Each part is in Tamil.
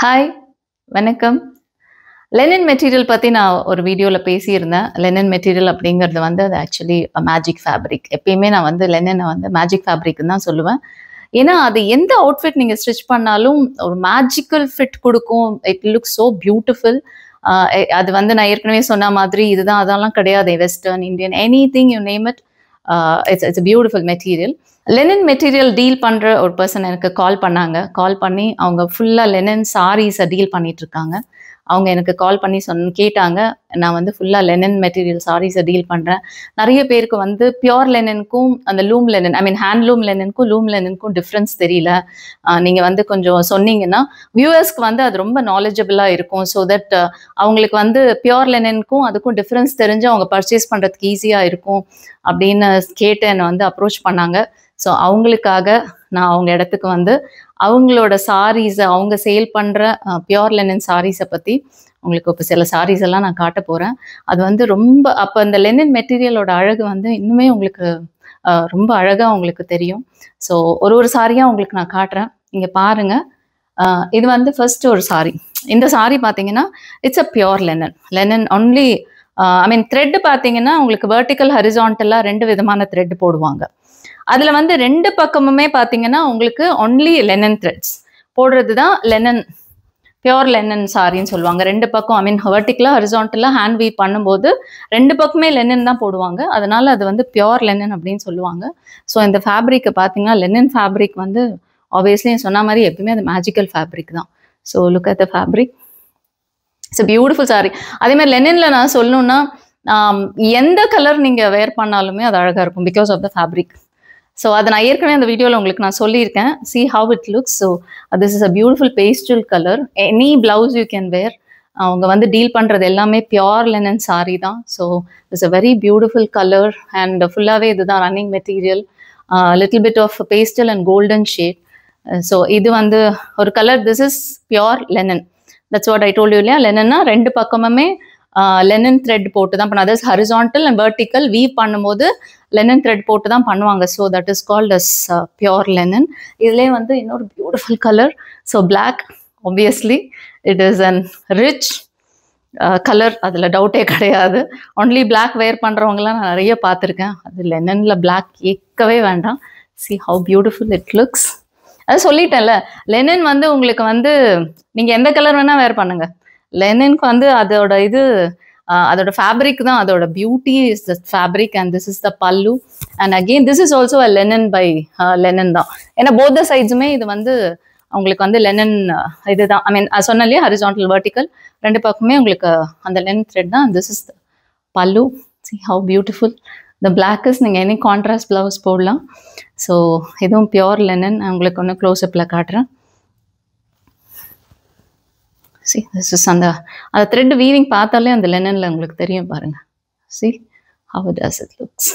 ஹாய், வணக்கம். லெனின் மெட்டீரியல் பத்தி நான் ஒரு வீடியோல பேசியிருந்தேன். லெனின் மெட்டீரியல் அப்படிங்கிறது வந்து அது ஆக்சுவலி மேஜிக் ஃபேப்ரிக். எப்பயுமே நான் வந்து லெனின வந்து மேஜிக் ஃபேப்ரிக்ன்னு தான் சொல்லுவேன். ஏன்னா, அது எந்த அவுட்ஃபிட் நீங்க ஸ்டிச் பண்ணாலும் ஒரு மேஜிக்கல் ஃபிட் குடுக்கும். It looks so beautiful. அ அது வந்து நான் ஏற்கனவே சொன்ன மாதிரி இதுதான் அதெல்லாம் கிடையாது. Western, Indian anything you name it. It's beautiful material. Linen material deal பண்ற ஒரு பெர்சன் எனக்கு கால் பண்ணாங்க. கால் பண்ணி அவங்க ஃபுல்லா லெனின் சாரீஸ டீல் பண்ணிட்டு இருக்காங்க. அவங்க எனக்கு கால் பண்ணி கேட்டாங்க. நான் வந்து ஃபுல்லா லெனின் மெட்டீரியல் சாரீஸ டீல் பண்றேன். நெறைய பேருக்கு வந்து பியூர் லெனின்க்கும் அந்த லூம் லெனின் ஹேண்ட்லூம் லெனின்க்கும் லூம் லெனின்க்கும் டிஃபரன்ஸ் தெரியல. நீங்க வந்து கொஞ்சம் சொன்னீங்கன்னா வியூவர்ஸ்க்கு வந்து அது ரொம்ப நாலேஜபிளா இருக்கும். ஸோ தட் அவங்களுக்கு வந்து பியூர் லெனின்க்கும் அதுக்கும் டிஃபரன்ஸ் தெரிஞ்சு அவங்க பர்ச்சேஸ் பண்றதுக்கு ஈஸியா இருக்கும் அப்படின்னு கேட்டு என்னை வந்து அப்ரோச் பண்ணாங்க. ஸோ அவங்களுக்காக நான் அவங்க இடத்துக்கு வந்து அவங்களோட சாரீஸை அவங்க சேல் பண்ணுற பியோர் லெனின் சாரீஸை பற்றி உங்களுக்கு இப்போ சில சாரீஸ் எல்லாம் நான் காட்ட போகிறேன். அது வந்து ரொம்ப அப்போ அந்த லெனின் மெட்டீரியலோட அழகு வந்து இன்னுமே உங்களுக்கு ரொம்ப அழகாக உங்களுக்கு தெரியும். ஸோ ஒரு சாரியாக உங்களுக்கு நான் காட்டுறேன். இங்கே பாருங்கள். இது வந்து ஃபர்ஸ்ட் ஒரு சாரி. இந்த சாரி பார்த்தீங்கன்னா it's a pure Lenin only. Thread பார்த்தீங்கன்னா உங்களுக்கு வெர்டிக்கல் ஹரிசான்டலாக 2 விதமான த்ரெட் போடுவாங்க. அதில் வந்து 2 பக்கமுமே பார்த்தீங்கன்னா உங்களுக்கு ஒன்லி லெனின் த்ரெட்ஸ் போடுறது தான் லெனின் பியோர் லெனின் சாரின்னு சொல்லுவாங்க. 2 பக்கம் வெர்டிக்கலாக ஹரிசான்டலாக ஹேண்ட் வீவ் பண்ணும்போது 2 பக்கமே லெனின் தான் போடுவாங்க. அதனால அது வந்து பியோர் லெனின் அப்படின்னு சொல்லுவாங்க. ஸோ இந்த ஃபேப்ரிக்கை பார்த்தீங்கன்னா லெனின் ஃபேப்ரிக் வந்து ஆப்வியஸ்லி சொன்ன மாதிரி எப்பவுமே அது மேஜிக்கல் ஃபேப்ரிக் தான். So look at the fabric. It's beautiful sorry. அதே மாதிரி லெனின்ல நான் சொல்லணும்னா எந்த கலர் நீங்கள் வேர் பண்ணாலுமே அது அழகாக இருக்கும் because of the fabric. So அதை நான் ஏற்கனவே அந்த வீடியோவில் உங்களுக்கு நான் சொல்லியிருக்கேன். see how it looks. So this is a beautiful pastel color. any blouse you can wear. அவங்க வந்து டீல் பண்ணுறது எல்லாமே பியோர் லெனின் சாரி தான். So it's a very beautiful color and ஃபுல்லாகவே இதுதான் running material. Little bit of pastel and golden shade. So இது வந்து ஒரு colour. This is pure linen. That's what I told you இல்லையா. லெனின்னா 2 பக்கமுமே லெனின் த்ரெட் போட்டு தான் பண்ண. அதாவது ஹரிசான்டல் அண்ட் வெர்டிக்கல் வீவ் பண்ணும்போது லெனின் த்ரெட் போட்டு தான் பண்ணுவாங்க. So that is called as pure linen. இதுலேயே வந்து இன்னொரு beautiful colour. So black obviously it is an rich colour. அதில் டவுட்டே கிடையாது. ஒன்லி பிளாக் வேர் பண்ணுறவங்களாம் நான் நிறைய பார்த்துருக்கேன். அது லெனினில் பிளாக் கேட்கவே வேண்டாம். see how beautiful it looks. அது சொல்லிட்டேன்ல, லெனின் வந்து உங்களுக்கு வந்து நீங்கள் எந்த கலர் வேணால் வேர் பண்ணுங்க. லெனின்க்கு வந்து அதோட அதோட ஃபேப்ரிக் தான் அதோட beauty. Is the fabric and this is the pallu. And again this is also a linen by linen தான். ஏன்னா போத் த சைட்ஸுமே இது வந்து உங்களுக்கு வந்து லெனின் இதுதான். சொன்ன இல்லையா ஹரிசான்டல் வெர்டிக்கல் 2 பக்கமே உங்களுக்கு அந்த லெனின் த்ரெட் தான். திஸ் இஸ் த பல்லு. see how beautiful. இந்த பிளாக்கஸ் நீங்கள் எனி கான்ட்ராஸ்ட் ப்ளவுஸ் போடலாம். ஸோ இதுவும் பியோர் லெனின். உங்களுக்கு ஒன்று க்ளோஸ்அப்பில் காட்டுறேன். see this is அந்த த்ரெட் வீவிங் பார்த்தாலே அந்த லெனினில் உங்களுக்கு தெரியும் பாருங்க. see how does it looks.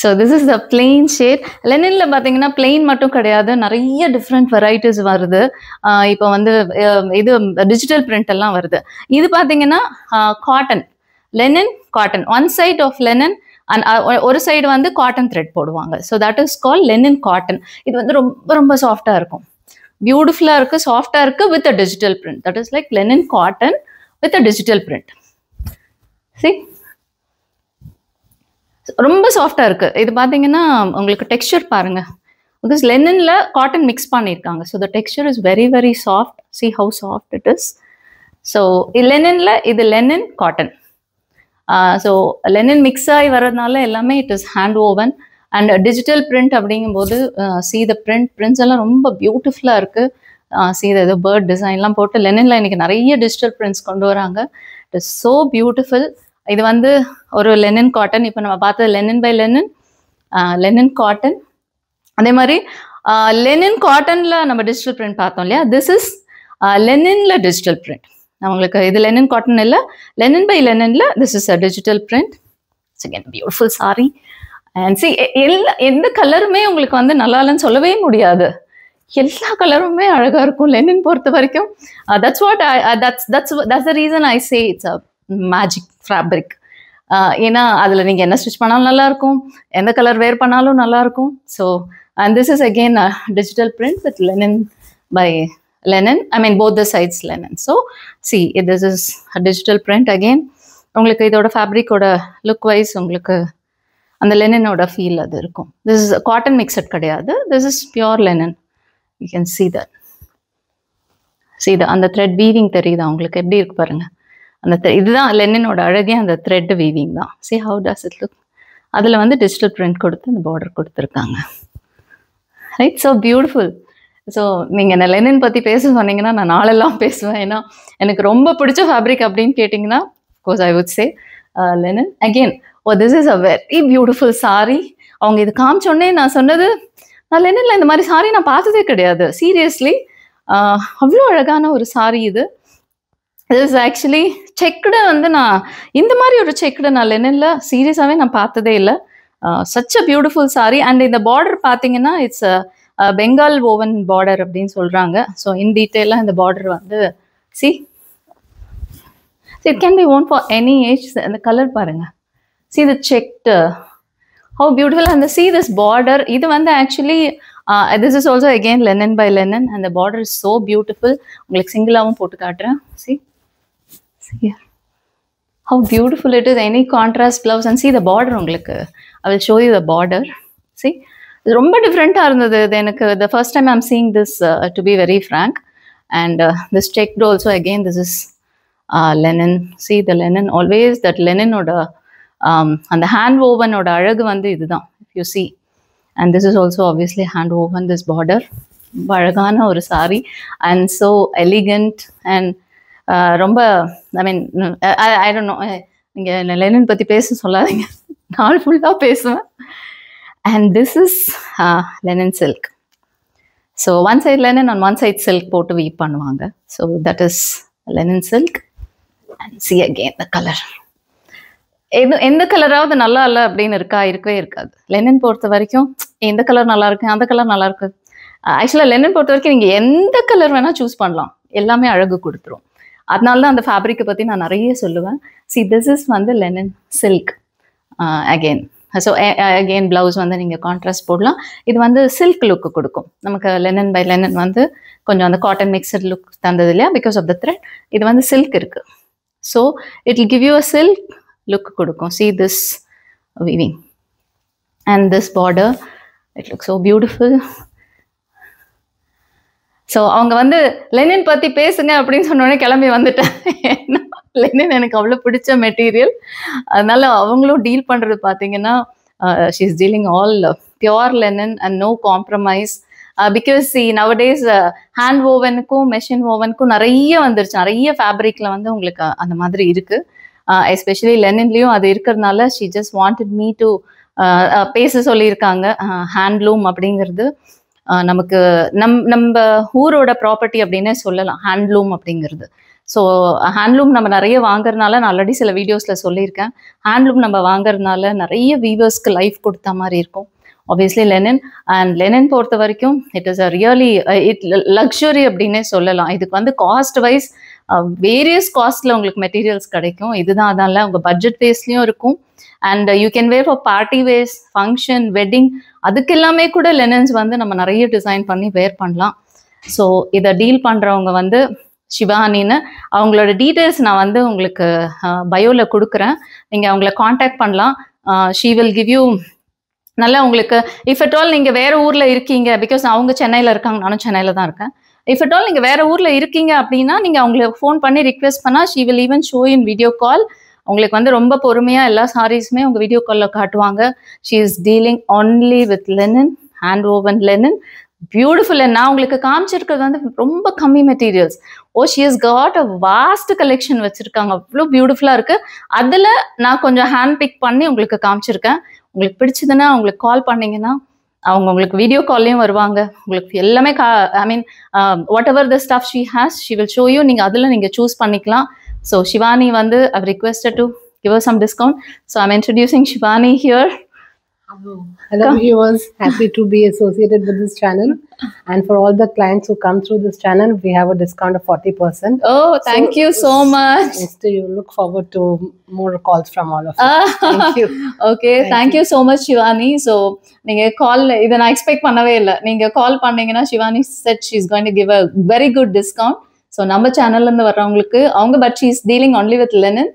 So this is the plain shade. லெனினில் பார்த்தீங்கன்னா பிளெயின் மட்டும் கிடையாது, நிறைய டிஃப்ரெண்ட் வெரைட்டிஸ் வருது. இப்போ வந்து இது டிஜிட்டல் பிரிண்ட் எல்லாம் வருது. இது பார்த்தீங்கன்னா cotton, linen cotton. One side of linen and ஒரு சைடு வந்து காட்டன் த்ரெட் போடுவாங்க. So that is call linen cotton. இது வந்து ரொம்ப ரொம்ப சாஃப்டாக இருக்கும், பியூட்டிஃபுல்லாக இருக்குது, சாஃப்டாக இருக்குது with a digital print. That is like linen cotton with a digital print. see ரொம்ப சாஃப்டாக இருக்குது. இது பார்த்தீங்கன்னா உங்களுக்கு டெக்ஸ்சர் பாருங்கள். பிகாஸ் லெனினில் காட்டன் மிக்ஸ் பண்ணியிருக்காங்க. So the texture is very very soft. see how soft it is. So லெனினில் இது linen cotton. So linen mix ஆகி வர்றதுனால எல்லாமே it is hand woven. And digital print அப்படிங்கும்போது see the பிரிண்ட்ஸ் எல்லாம் ரொம்ப பியூட்டிஃபுல்லாக இருக்குது. see ஏதோ பேர்ட் டிசைன்லாம் போட்டு லெனினில் இன்றைக்கி நிறைய டிஜிட்டல் பிரிண்ட்ஸ் கொண்டு வராங்க. It is so beautiful. இது வந்து ஒரு லெனின் காட்டன். இப்போ நம்ம பார்த்தது linen by linen, linen cotton. அதே மாதிரி லெனின் காட்டனில் நம்ம டிஜிட்டல் பிரிண்ட் பார்த்தோம் இல்லையா. திஸ் இஸ் லெனினில் டிஜிட்டல் பிரிண்ட். அவங்களுக்கு இது லெனின் காட்டன் இல்லை, லெனின் பை லெனினில் this is a digital print. It's again beautiful sari. And see எந்த கலருமே உங்களுக்கு வந்து நல்லா இல்லைன்னு சொல்லவே முடியாது. எல்லா கலருமே அழகாக இருக்கும் லெனின் பொறுத்த வரைக்கும். that's the reason I say it's a magic fabric. ஏன்னா அதில் நீங்கள் என்ன ஸ்டிச் பண்ணாலும் நல்லாயிருக்கும், எந்த கலர் வேர் பண்ணாலும் நல்லாயிருக்கும். So and this is again digital print with linen by linen. I mean both the sides linen. So see, this is a digital print again. உங்களுக்கு இதோட ஃபேப்ரிக்கோட லுக் வைஸ் உங்களுக்கு அந்த லெனினோட ஃபீல் அது இருக்கும். திஸ் இஸ் காட்டன் மிக்சட் கிடையாது, this is pure Lenin. You can see that. see the அந்த த்ரெட் வீவிங் தெரியுதா உங்களுக்கு எப்படி இருக்கு பாருங்க. அந்த இதுதான் லெனினோட அழகே, அந்த த்ரெட் வீவிங் தான். see how does it look. அதில் வந்து டிஜிட்டல் பிரிண்ட் கொடுத்து அந்த பார்டர் கொடுத்துருக்காங்க. Right, so beautiful. ஸோ நீங்கள் என்ன லெனின் பற்றி பேச சொன்னீங்கன்னா நான் நாளெல்லாம் பேசுவேன். ஏன்னா எனக்கு ரொம்ப பிடிச்ச ஃபேப்ரிக் அப்படின்னு கேட்டிங்கன்னா course I would say Lenin. Again this is a very beautiful sorry. அவங்க இது காமிச்சோடனே நான் சொன்னது, நான் லெனினில் இந்த மாதிரி சாரி நான் பார்த்ததே கிடையாது. சீரியஸ்லி அவ்வளோ அழகான ஒரு சாரி இது. இஸ் ஆக்சுவலி செக்குடு வந்து நான் இந்த மாதிரி ஒரு செக்குடு நான் லெனினில் சீரியஸாகவே நான் பார்த்ததே இல்லை. Such a beautiful sari. And இந்த பார்டர் பார்த்தீங்கன்னா இட்ஸ் பெங்கால் ஓவன் பார்டர் அப்படின்னு சொல்கிறாங்க. ஸோ இன் டீட்டெயிலாக இந்த பார்டர் வந்து see it can be worn for any age. அந்த கலர் பாருங்க, see the checked, how beautiful. and see this border, இது வந்து actually this is also again linen by linen and the border is so beautiful. உங்களுக்கு சிங்கிளாவும் போட்டு காட்டுறேன். see here how beautiful it is. any contrast blouse and see the border. உங்களுக்கு I will show you the border. see ரொம்ப டிஃப்ரெண்ட்டாக இருந்தது இது எனக்கு. the first time I'm seeing this to be very frank. and this checked also again this is linen. see the linen always that linen oda and the hand woven oda alagu vandu idudhaan if you see. and this is also obviously hand woven, this border alagana oru saree and so elegant and romba I mean I don't know, ninga linen patti pesa solladinga, naal full ah pesuven. and this is linen silk. so one side linen on one side silk போட்டு weave பண்ணுவாங்க. so that is linen silk. and see again the color. எந்த கலராவது நல்லா இல்லை அப்படின்னு இருக்கவே இருக்காது. லெனின் பொறுத்த வரைக்கும் எந்த கலர் நல்லா இருக்கு, அந்த கலர் நல்லா இருக்கு. ஆக்சுவலாக லெனின் பொறுத்த வரைக்கும் நீங்கள் எந்த கலர் வேணால் சூஸ் பண்ணலாம், எல்லாமே அழகு கொடுத்துரும். அதனால தான் அந்த ஃபேப்ரிக்கை பற்றி நான் நிறைய சொல்லுவேன். see this is வந்து Lenin silk again. So again blouse வந்து நீங்கள் கான்ட்ராஸ்ட் போடலாம். இது வந்து சில்க் லுக்கு கொடுக்கும் நமக்கு. லெனின் பை லெனின் வந்து கொஞ்சம் அந்த காட்டன் மிக்சட் லுக் தந்தது இல்லையா, பிகாஸ் ஆஃப் த த்ரெட். இது வந்து சில்க் இருக்குது. so it will give you a silk look கொடுக்கும். see this weaving and this border, it looks so beautiful. so அவங்க வந்து லெனின் பற்றி பேசுங்க அப்படின்னு சொன்னோடனே கிளம்பி வந்துட்டேன். லெனின் எனக்கு அவ்வளோ பிடிச்ச மெட்டீரியல். அதனால அவங்களும் டீல் பண்ணுறது பார்த்தீங்கன்னா she is dealing all pure linen and no compromise. Because nowadays hand ஓவனுக்கும் மெஷின் ஓவனுக்கும் நிறைய வந்துருச்சு. நிறைய ஃபேப்ரிக்ல வந்து உங்களுக்கு அந்த மாதிரி இருக்கு. எஸ்பெஷலி லெனின்லேயும் அது இருக்கிறதுனால she just wanted me to பேச சொல்லியிருக்காங்க. ஹேண்ட்லூம் அப்படிங்கிறது நமக்கு நம்ம ஊரோட ப்ராப்பர்ட்டி அப்படின்னே சொல்லலாம் ஹேண்ட்லூம் அப்படிங்கிறது. ஸோ ஹேண்ட்லூம் நம்ம நிறைய வாங்குறதுனால, நான் ஆல்ரெடி சில வீடியோஸில் சொல்லியிருக்கேன், ஹேண்ட்லூம் நம்ம வாங்குறதுனால நிறைய வீவர்ஸ்க்கு லைஃப் கொடுத்த மாதிரி இருக்கும். obviously linen. and linen பொறுத்த வரைக்கும் it is a really luxury அப்படின்னே சொல்லலாம். இதுக்கு வந்து காஸ்ட் வைஸ் வேரியஸ் காஸ்ட்ல உங்களுக்கு மெட்டீரியல்ஸ் கிடைக்கும். இதுதான் அதனால உங்க பட்ஜெட் பேஸ்லயும் இருக்கும். And you can wear for party wears, function, wedding, அதுக்கு எல்லாமே கூட லெனன்ஸ் வந்து நம்ம நிறைய டிசைன் பண்ணி வேர் பண்ணலாம். ஸோ இதை டீல் பண்றவங்க வந்து சிவானின்னு, அவங்களோட டீட்டெயில்ஸ் நான் வந்து உங்களுக்கு பயோவில் கொடுக்குறேன். நீங்கள் அவங்கள காண்டாக்ட் பண்ணலாம். ஷீ வில் கிவ் யூ நல்லா உங்களுக்கு, இஃப் அட் ஆல் நீங்கள் வேறு ஊரில் இருக்கீங்க, பிகாஸ் அவங்க சென்னையில் இருக்காங்க, நானும் சென்னையில் தான் இருக்கேன். இஃப் அட் ஆல் நீங்கள் வேறு ஊரில் இருக்கீங்க அப்படின்னா நீங்கள் அவங்களுக்கு ஃபோன் பண்ணி ரிக்வெஸ்ட் பண்ணால் she will even show in video call. உங்களுக்கு வந்து ரொம்ப பொறுமையாக எல்லா சாரீஸுமே உங்கள் வீடியோ காலில் காட்டுவாங்க. She is dealing only with linen, hand woven linen, beautiful. நான் உங்களுக்கு காமிச்சிருக்கிறது வந்து ரொம்ப கம்மி materials. She has got a vast collection வச்சுருக்காங்க, அவ்வளோ பியூட்டிஃபுல்லாக இருக்குது. அதில் நான் கொஞ்சம் ஹேண்ட் பிக் பண்ணி உங்களுக்கு காமிச்சிருக்கேன். உங்களுக்கு பிடிச்சதுன்னா உங்களுக்கு கால் பண்ணிங்கன்னா அவங்க உங்களுக்கு வீடியோ கால்லையும் வருவாங்க. உங்களுக்கு எல்லாமே I mean whatever the stuff she has she will show you. நீங்கள் அதில் நீங்கள் சூஸ் பண்ணிக்கலாம். ஸோ ஷிவானி வந்து I've requested to give us some discount. So I'm introducing Shivani here. Hello viewers, happy to be associated with this channel, and for all the clients who come through this channel, we have a discount of 40%. Oh, thank you so much. So you look forward to more calls from all of you. Thank you. Okay, thank you so much, Shivani. So நீங்க கால் இதை நான் எக்ஸ்பெக்ட் பண்ணவே இல்லை. நீங்க கால் பண்ணீங்கன்னா Shivani said she's going to give a very good discount. So நம்ம சேனல்ல இருந்து வர்றவங்களுக்கு அவங்க but she is dealing only with linen.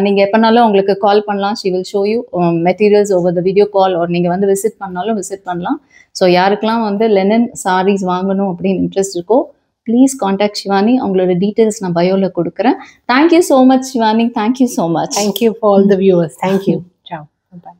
நீங்க எப்பனாலும் உங்களுக்கு கால் பண்ணலாம். she will show you materials over the video call, or நீங்க வந்து விசிட் பண்ணாலும் விசிட் பண்ணலாம். ஸோ யாருக்கெல்லாம் வந்து லெனன் சாரீஸ் வாங்கணும் அப்படின்னு இன்ட்ரெஸ்ட் இருக்கோ ப்ளீஸ் காண்டாக்ட் Shivani. அவங்களோட டீட்டெயில்ஸ் நான் பயோல கொடுக்குறேன். Thank you so much Shivani. Thank you so much. Thank you for all the viewers. Thank you. Ciao. Bye.